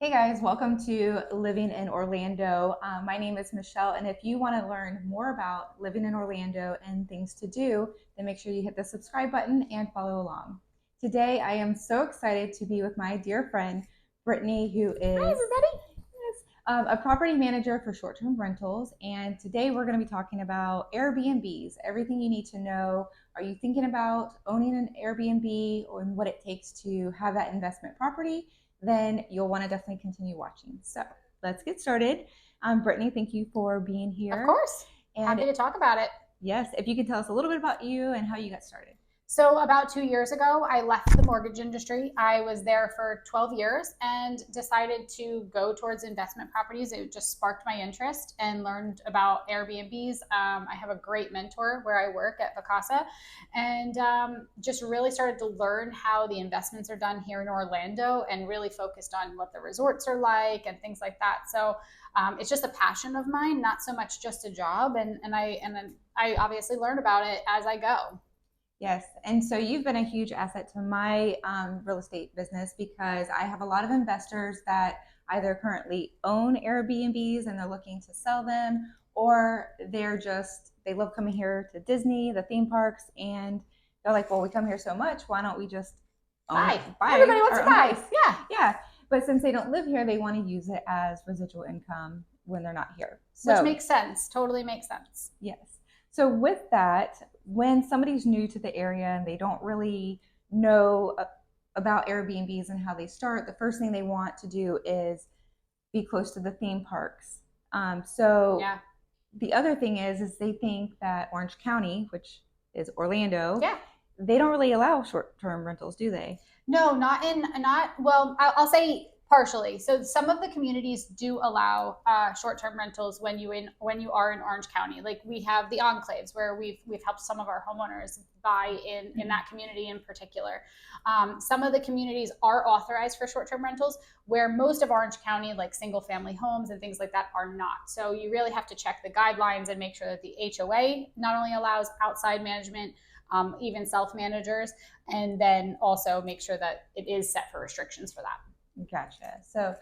Hey guys, welcome to Living in Orlando. My name is Michelle, and if you want to learn more about living in Orlando and things to do, then make sure you hit the subscribe button and follow along. Today, I am so excited to be with my dear friend, Brittany, who Hi, is everybody. a property manager for short-term rentals. And today, we're going to be talking about Airbnbs, everything you need to know. Are you thinking about owning an Airbnb or what it takes to have that investment property? Then you'll want to definitely continue watching. So let's get started. Brittany, thank you for being Of here. course. And Happy to talk about it. yes, if you could tell us a little bit about you and how you got started. So, about 2 years ago, I left the mortgage industry. I was there for 12 years and decided to go towards investment properties. It just sparked my interest and learned about Airbnbs. I have a great mentor where I work at Vacasa and just really started to learn how the investments are done here in Orlando and really focused on what the resorts are like and things like that. So, it's just a passion of mine, not so much just a job. And I obviously learn about it as I go. Yes. And so you've been a huge asset to my real estate business because I have a lot of investors that either currently own Airbnbs and they're looking to sell them, or they love coming here to Disney, the theme parks, and they're like, well, we come here so much, why don't we just buy Everybody wants our to own buy. house? Yeah. Yeah. But since they don't live here, they want to use it as residual income when they're not here. Which So, makes sense. Totally makes sense. yes. So, with that, when somebody's new to the area and they don't really know about Airbnbs and how they start, the first thing they want to do is be close to the theme parks. So, Yeah. the other thing is they think that Orange County, which is Orlando, Yeah. they don't really allow short-term rentals, do they? No, not well. I'll say partially. So some of the communities do allow short-term rentals when you are in Orange County. Like we have the enclaves where we've helped some of our homeowners buy in that community in particular. Some of the communities are authorized for short-term rentals, where most of Orange County, like single-family homes and things like that, are not. So you really have to check the guidelines and make sure that the HOA not only allows outside management, even self-managers, and then also make sure that it is set for restrictions for that. Gotcha. So,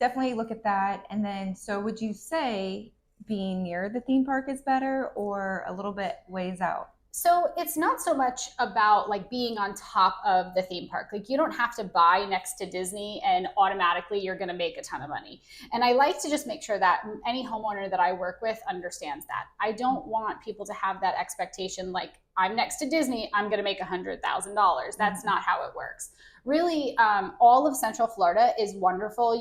definitely look at that. And then, so would you say being near the theme park is better or a little bit ways out? So it's not so much about like being on top of the theme park. Like you don't have to buy next to Disney and automatically you're going to make a ton of money. And I like to just make sure that any homeowner that I work with understands that. I don't want people to have that expectation like I'm next to Disney, I'm going to make $100,000. That's not how it works. Really, all of Central Florida is wonderful.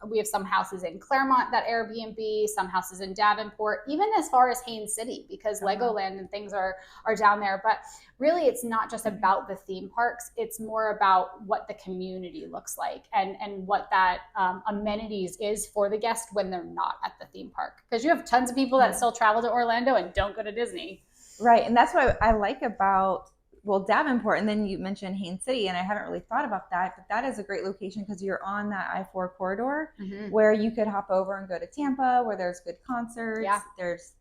We have some houses in Claremont that Airbnb, some houses in Davenport, even as far as Haines City, because Legoland and things are down there. But really, it's not just about the theme parks. It's more about what the community looks like and what that amenities is for the guest when they're not at the theme park. Because you have tons of people that still travel to Orlando and don't go to Disney. Right. And that's what I like about, well, Davenport. And then you mentioned Haines City, and I haven't really thought about that, but that is a great location because you're on that I-4 corridor where you could hop over and go to Tampa, where there's good concerts. Yeah. There's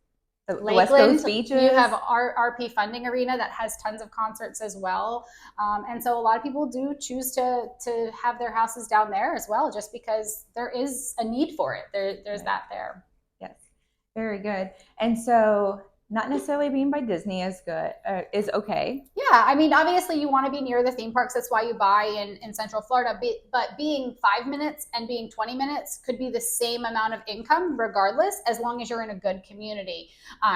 the West Lakeland, Coast beaches. you have RP Funding Arena that has tons of concerts as well. And so a lot of people do choose to have their houses down there as well, just because there is a need for it. There's that there. Yes. Very good. And so not necessarily being by Disney is good, is okay. Yeah, I mean, obviously you want to be near the theme parks. That's why you buy in Central Florida. But being 5 minutes and being 20 minutes could be the same amount of income regardless, as long as you're in a good community.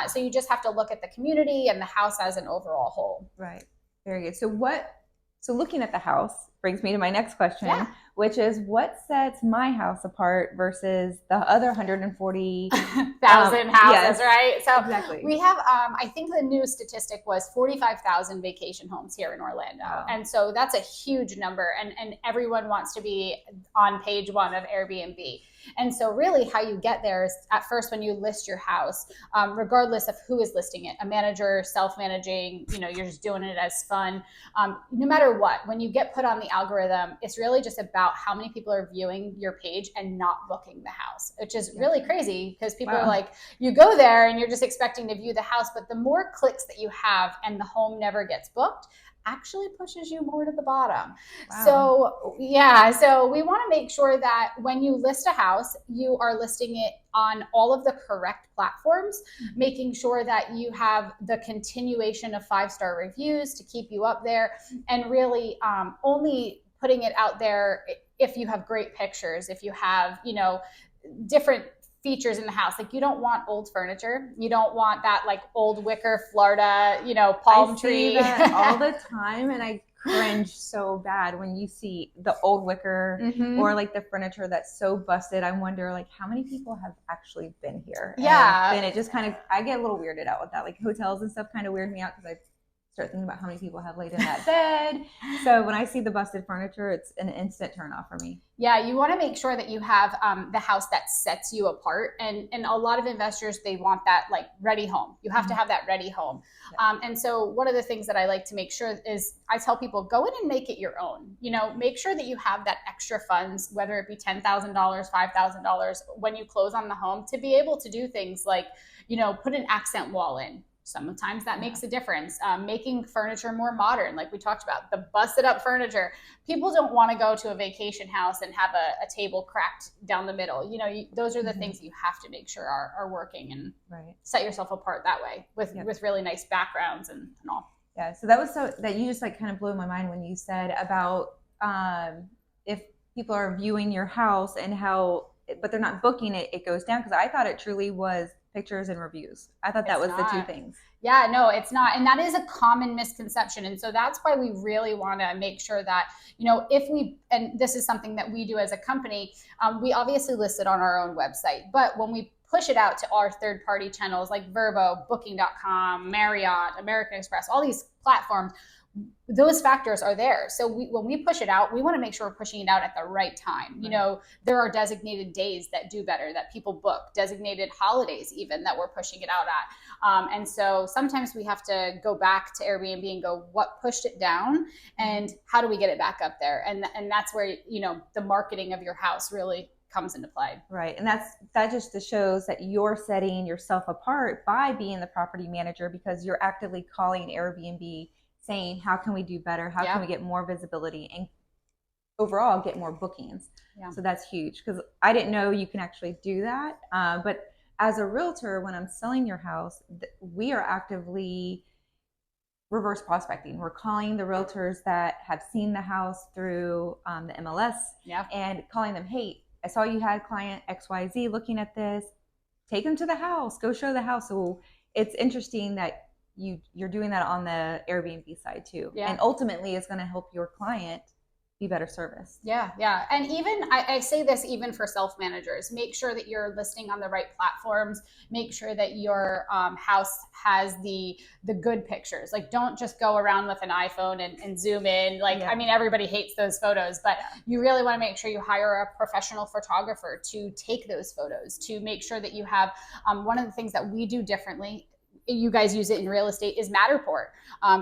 So you just have to look at the community and the house as an overall whole. Right. Very good. So looking at the house brings me to my next question, which is what sets my house apart versus the other 140,000 houses, yes, right? So exactly. We have, I think the new statistic was 45,000 vacation homes here in Orlando. Wow. And so that's a huge number. And everyone wants to be on page one of Airbnb. And so really how you get there is at first when you list your house, regardless of who is listing it, a manager, self-managing, you're just doing it as fun. No matter what, when you get put on the algorithm, it's really just about how many people are viewing your page and not booking the house, which is really crazy because people are like, you go there and you're just expecting to view the house, but the more clicks that you have and the home never gets booked, actually pushes you more to the bottom. Wow. So yeah, so we want to make sure that when you list a house, you are listing it on all of the correct platforms, making sure that you have the continuation of 5-star reviews to keep you up there, and really only putting it out there if you have great pictures, if you have, different features in the house. Like, you don't want old furniture. You don't want that like old wicker Florida, I palm see tree. that all the time, and I cringe so bad when you see the old wicker or Mm-hmm. like the furniture that's so busted. I wonder like how many people have actually been here, and Yeah. then it just kind of I get a little weirded out with that. Like hotels and stuff kind of weird me out because I start thinking about how many people have laid in that bed. So when I see the busted furniture, it's an instant turn off for me. Yeah, you want to make sure that you have the house that sets you apart, and a lot of investors, they want that like ready home. You have to have that ready home, and so one of the things that I like to make sure is I tell people, go in and make it your own. Make sure that you have that extra funds, whether it be $10,000, $5,000, when you close on the home, to be able to do things like put an accent wall in. Sometimes that makes a difference. Making furniture more modern, like we talked about, the busted up furniture. People don't want to go to a vacation house and have a table cracked down the middle. Those are the things you have to make sure are working, and set yourself apart that way with really nice backgrounds and all. Yeah, so that was so that you just like kind of blew my mind when you said about if people are viewing your house and how, but they're not booking it, it goes down. Because I thought it truly was pictures and reviews. I thought that It's was the two not. things. Yeah, no, it's not. And that is a common misconception. And so that's why we really want to make sure that, if we, and this is something that we do as a company, we obviously list it on our own website. But when we push it out to our third party channels like Verbo, Booking.com, Marriott, American Express, all these platforms, those factors are there. So when we push it out, we want to make sure we're pushing it out at the right time. There are designated days that do better, that people book, designated holidays even, that we're pushing it out at. And so sometimes we have to go back to Airbnb and go, what pushed it down, and how do we get it back up there? And that's where, the marketing of your house really comes into play. Right. And that just shows that you're setting yourself apart by being the property manager, because you're actively calling Airbnb saying, how can we do better? How can we get more visibility and overall get more bookings? Yeah. So that's huge, because I didn't know you can actually do that. But as a realtor, when I'm selling your house, we are actively reverse prospecting. We're calling the realtors that have seen the house through the MLS and calling them, hey, I saw you had client XYZ looking at this. Take them to the house. Go show the house. So it's interesting that you're doing that on the Airbnb side too. Yeah. And ultimately it's going to help your client be better serviced. Yeah. And even I say this even for self-managers, make sure that you're listing on the right platforms. Make sure that your house has the good pictures. Like, don't just go around with an iPhone and zoom in. Like, I mean, everybody hates those photos, but you really want to make sure you hire a professional photographer to take those photos, to make sure that you have one of the things that we do differently, you guys use it in real estate, is Matterport.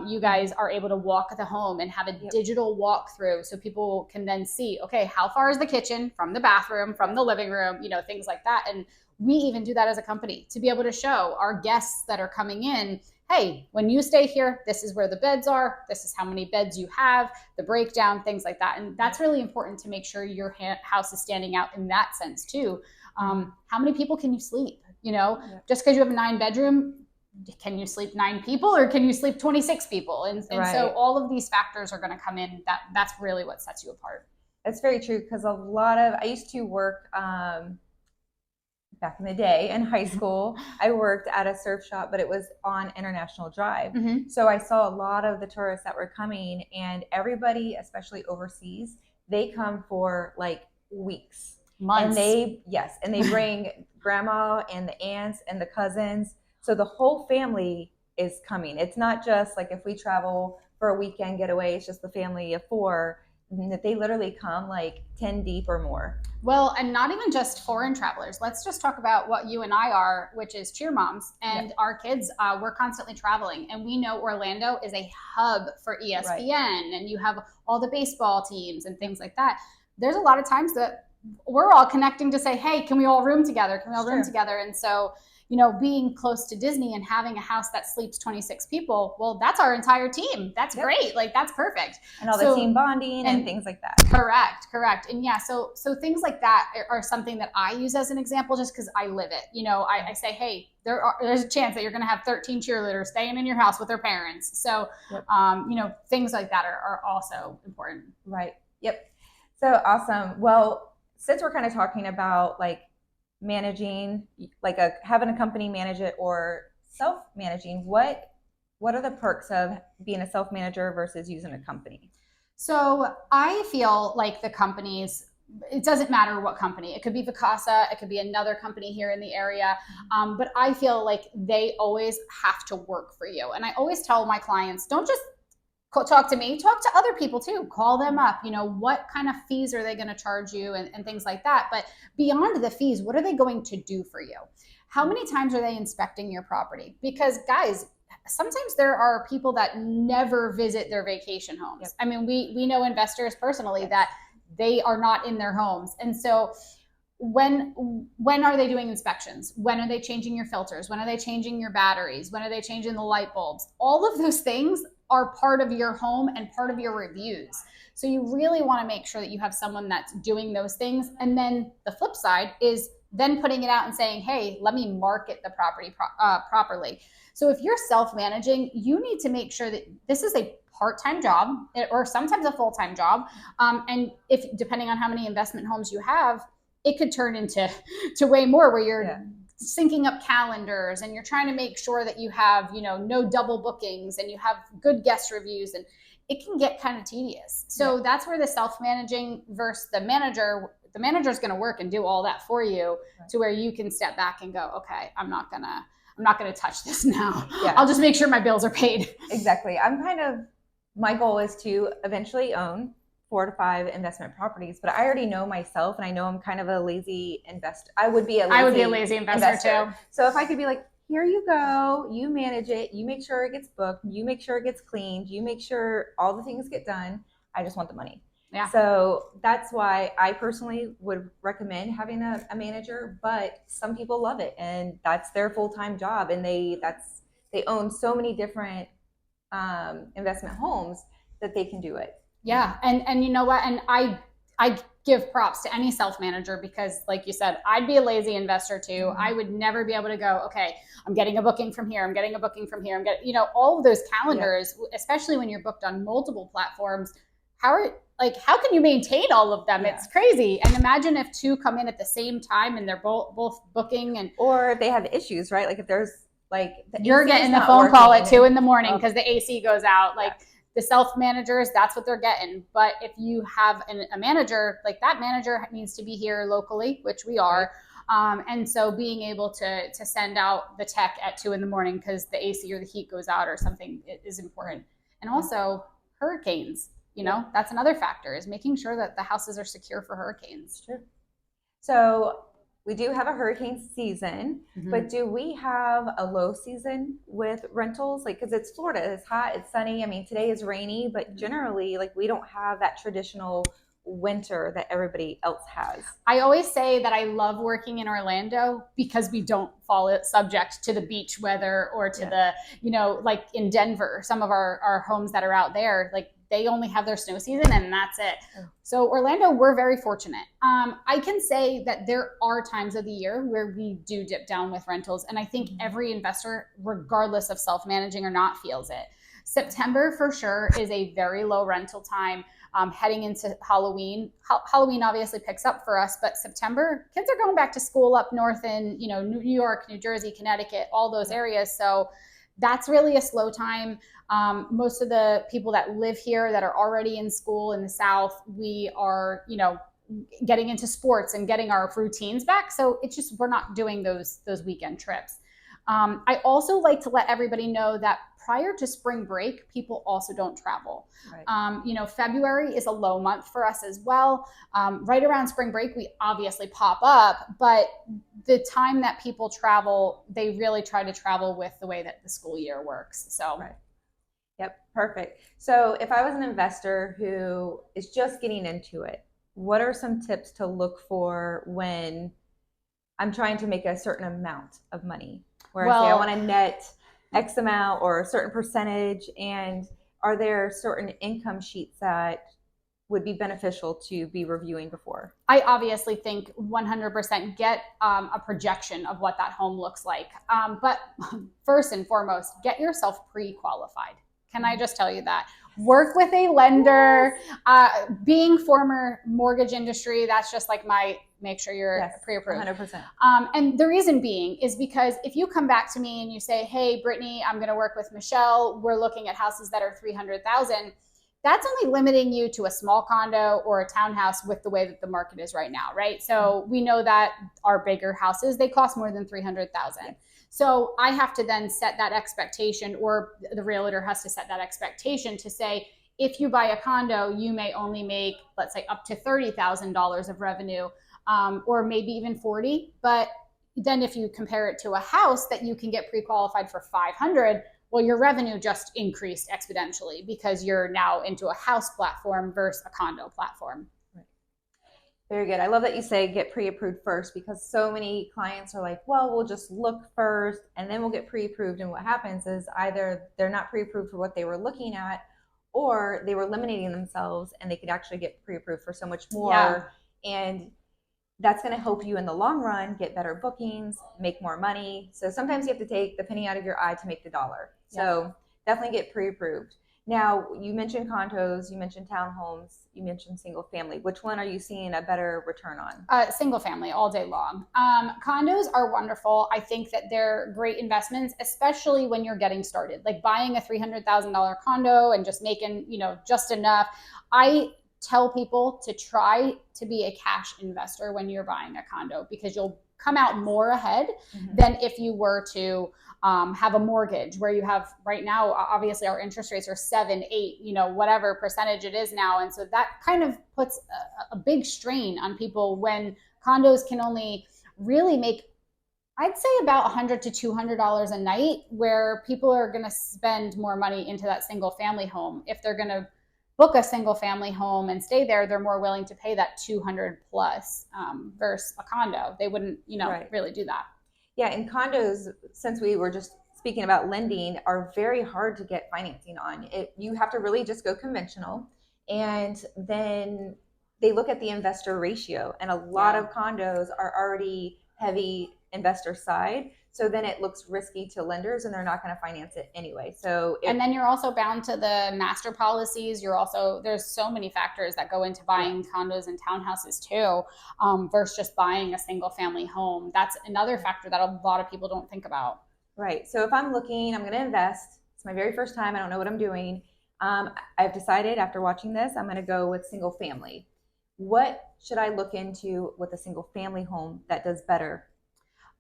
You guys are able to walk the home and have a digital walkthrough, so people can then see, okay, how far is the kitchen from the bathroom, from the living room, things like that. And we even do that as a company to be able to show our guests that are coming in, hey, when you stay here, this is where the beds are, this is how many beds you have, the breakdown, things like that. And that's really important to make sure your house is standing out in that sense too. How many people can you sleep? Just because you have a 9-bedroom, can you sleep 9 people or can you sleep 26 people? And so all of these factors are going to come in. That's really what sets you apart. That's very true, because I used to work back in the day in high school. I worked at a surf shop, but it was on International Drive. So I saw a lot of the tourists that were coming, and everybody, especially overseas, they come for like weeks. Months. And they bring grandma and the aunts and the cousins. So the whole family is coming. It's not just like if we travel for a weekend getaway, it's just the family of 4, that they literally come like 10 deep or more. Well, and not even just foreign travelers. Let's just talk about what you and I are, which is cheer moms. And our kids, we're constantly traveling. And we know Orlando is a hub for ESPN, and you have all the baseball teams and things like that. There's a lot of times that we're all connecting to say, hey, can we all room together? Can we all room together? And so, being close to Disney and having a house that sleeps 26 people, well, that's our entire team. That's Yep. great. Like, that's perfect. And all the team bonding and things like that. Correct. And yeah, so things like that are something that I use as an example just because I live it. I say, hey, there's a chance that you're going to have 13 cheerleaders staying in your house with their parents. So, Yep. Things like that are also important. Right. Yep. So awesome. Well, since we're kind of talking about like managing, like having a company manage it or self-managing, what are the perks of being a self-manager versus using a company? So I feel like the companies, it doesn't matter what company. It could be Vacasa, it could be another company here in the area. But I feel like they always have to work for you. And I always tell my clients, don't just talk to me, talk to other people too. Call them up. What kind of fees are they going to charge you and things like that. But beyond the fees, what are they going to do for you? How many times are they inspecting your property? Because guys, sometimes there are people that never visit their vacation homes. Yep. I mean, we know investors personally that they are not in their homes. And so when are they doing inspections? When are they changing your filters? When are they changing your batteries? When are they changing the light bulbs? All of those things are part of your home and part of your reviews. So you really want to make sure that you have someone that's doing those things. And then the flip side is then putting it out and saying, hey, let me market the property properly. So if you're self-managing, you need to make sure that this is a part-time job or sometimes a full-time job. And if depending on how many investment homes you have, it could turn into way more where you're syncing up calendars and you're trying to make sure that you have, no double bookings and you have good guest reviews, and it can get kind of tedious. So that's where the self-managing versus the manager is going to work and do all that for you to where you can step back and go, okay, I'm not going to touch this now. Yeah. I'll just make sure my bills are paid. Exactly. My goal is to eventually own 4 to 5 investment properties, but I already know myself and I know I'm kind of a lazy investor. I would be a lazy investor too. So if I could be like, here you go, you manage it, you make sure it gets booked, you make sure it gets cleaned, you make sure all the things get done. I just want the money. Yeah. So that's why I personally would recommend having a manager, but some people love it and that's their full-time job, and they own so many different investment homes that they can do it. Yeah. And you know what? And I give props to any self-manager because like you said, I'd be a lazy investor too. Mm-hmm. I would never be able to go, okay, I'm getting a booking from here. I'm getting a booking from here. I'm getting, all of those calendars, especially when you're booked on multiple platforms. How can you maintain all of them? Yeah. It's crazy. And imagine if 2 come in at the same time and they're both booking, or if they have issues, right? Like if there's you're getting the phone call at 2 a.m. because the AC goes out. The self-managers, that's what they're getting. But if you have a manager, like that manager needs to be here locally, which we are. And so being able to send out the tech at 2 a.m. because the AC or the heat goes out or something is important. And also hurricanes, that's another factor, is making sure that the houses are secure for hurricanes. Sure. So we do have a hurricane season, but do we have a low season with rentals? Because it's Florida, it's hot, it's sunny. I mean, today is rainy, but generally, we don't have that traditional winter that everybody else has. I always say that I love working in Orlando because we don't fall subject to the beach weather or to the, like in Denver, some of our homes that are out there, they only have their snow season and that's it. So Orlando, we're very fortunate. I can say that there are times of the year where we do dip down with rentals. And I think every investor, regardless of self-managing or not, feels it. September for sure is a very low rental time. Heading into Halloween. Halloween obviously picks up for us, but September, kids are going back to school up north in, New York, New Jersey, Connecticut, all those areas. So that's really a slow time. Most of the people that live here that are already in school in the South, we are, getting into sports and getting our routines back. So it's just, we're not doing those weekend trips. I also like to let everybody know that prior to spring break, people also don't travel. Right. February is a low month for us as well. Right around spring break, we obviously pop up, but the time that people travel, they really try to travel with the way that the school year works. So. Right. Yep. Perfect. So if I was an investor who is just getting into it, what are some tips to look for when I'm trying to make a certain amount of money, where I say I Well, want to net X amount or a certain percentage. And are there certain income sheets that would be beneficial to be reviewing before? I obviously think 100% get a projection of what that home looks like. But first and foremost, get yourself pre-qualified. Can I just tell you that? Work with a lender. Yes. Being former mortgage industry, that's just like my make sure you're Yes, pre-approved. 100%. And the reason being is because if you come back to me and you say, "Hey, Brittany, I'm going to work with Michelle. We're looking at houses that are 300,000." That's only limiting you to a small condo or a townhouse with the way that the market is right now, right? So we know that our bigger houses, they cost more than 300,000. So I have to then set that expectation, or the realtor has to set that expectation to say, if you buy a condo, you may only make, let's say, up to $30,000 of revenue, or maybe even 40. But then if you compare it to a house that you can get pre-qualified for 500, well, your revenue just increased exponentially because you're now into a house platform versus a condo platform. Right. Very good. I love that you say get pre-approved first, because so many clients are like, well, we'll just look first and then we'll get pre-approved. And what happens is either they're not pre-approved for what they were looking at, or they were limiting themselves and they could actually get pre-approved for so much more. Yeah. And that's going to help you in the long run get better bookings, make more money. So sometimes you have to take the penny out of your eye to make the dollar. So definitely get pre-approved. Now, you mentioned condos, you mentioned townhomes, you mentioned single family. Which one are you seeing a better return on? Single family all day long. Condos are wonderful. I think that they're great investments, especially when you're getting started. Like buying a $300,000 condo and just making, just enough. I tell people to try to be a cash investor when you're buying a condo, because you'll come out more ahead than if you were to have a mortgage, where you have right now, obviously our interest rates are 7, 8, whatever percentage it is now. And so that kind of puts a big strain on people when condos can only really make, I'd say, about $100 to $200 a night, where people are going to spend more money into that single family home. If they're going to book a single family home and stay there, they're more willing to pay that 200 plus versus a condo. They wouldn't, really do that. Yeah, and condos, since we were just speaking about lending, are very hard to get financing on. You have to really just go conventional, and then they look at the investor ratio, and a lot of condos are already heavy investor side. So then it looks risky to lenders, and they're not going to finance it anyway. And then you're also bound to the master policies. There's so many factors that go into buying condos and townhouses too, versus just buying a single family home. That's another factor that a lot of people don't think about. Right. So if I'm looking, I'm going to invest. It's my very first time. I don't know what I'm doing. I've decided after watching this, I'm going to go with single family. What should I look into with a single family home that does better?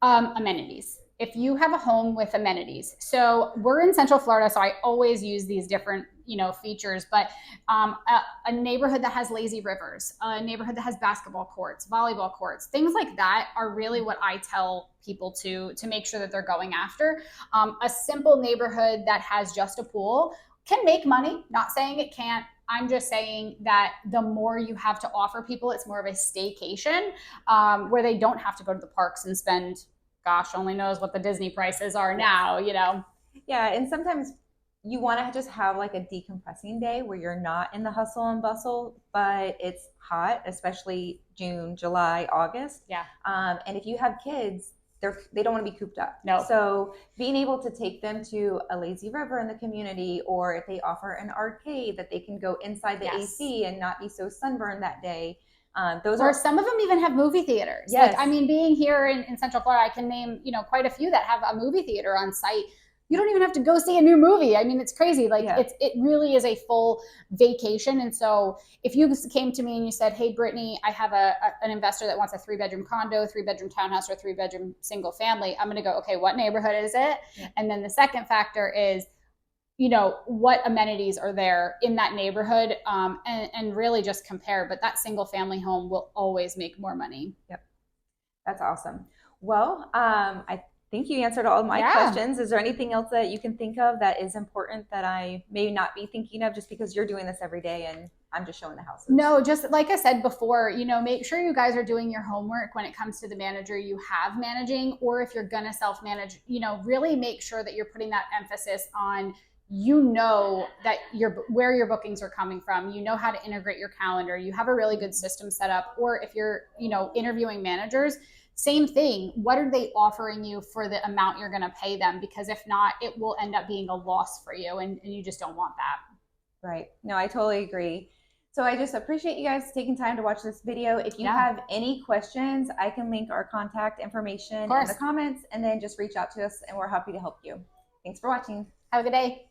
Amenities. If you have a home with amenities, so we're in Central Florida, so I always use these different, features, but a neighborhood that has lazy rivers, a neighborhood that has basketball courts, volleyball courts, things like that are really what I tell people to make sure that they're going after. A simple neighborhood that has just a pool can make money, not saying it can't. I'm just saying that the more you have to offer people, it's more of a staycation, where they don't have to go to the parks and spend, gosh, only knows what the Disney prices are now, Yeah, and sometimes you want to just have like a decompressing day where you're not in the hustle and bustle, but it's hot, especially June, July, August. Yeah. And if you have kids, they don't want to be cooped up. No. So being able to take them to a lazy river in the community, or if they offer an arcade that they can go inside the AC and not be so sunburned that day. Some of them even have movie theaters. Yes. Being here in Central Florida, I can name, quite a few that have a movie theater on site. You don't even have to go see a new movie. It's crazy. It really is a full vacation. And so if you came to me and you said, hey, Brittany, I have an investor that wants a 3-bedroom condo, 3-bedroom townhouse, or 3-bedroom single family, I'm going to go, okay, what neighborhood is it? Yeah. And then the second factor is, what amenities are there in that neighborhood, and really just compare. But that single family home will always make more money. Yep. That's awesome. Well, I think you answered all of my questions. Is there anything else that you can think of that is important that I may not be thinking of just because you're doing this every day? I'm just showing the houses? No, just like I said before, you know, make sure you guys are doing your homework when it comes to the manager you have managing, or if you're going to self manage, you know, really make sure that you're putting that emphasis on, you know, that you're where your bookings are coming from, you know how to integrate your calendar, you have a really good system set up. Or if you're, you know, interviewing managers, same thing. What are they offering you for the amount you're going to pay them? Because if not, it will end up being a loss for you, and you just don't want that. Right. No, I totally agree. So I just appreciate you guys taking time to watch this video. If you Yeah, have any questions, I can link our contact of information in course. the comments, and then just reach out to us and we're happy to help you. Thanks for watching. Have a good day.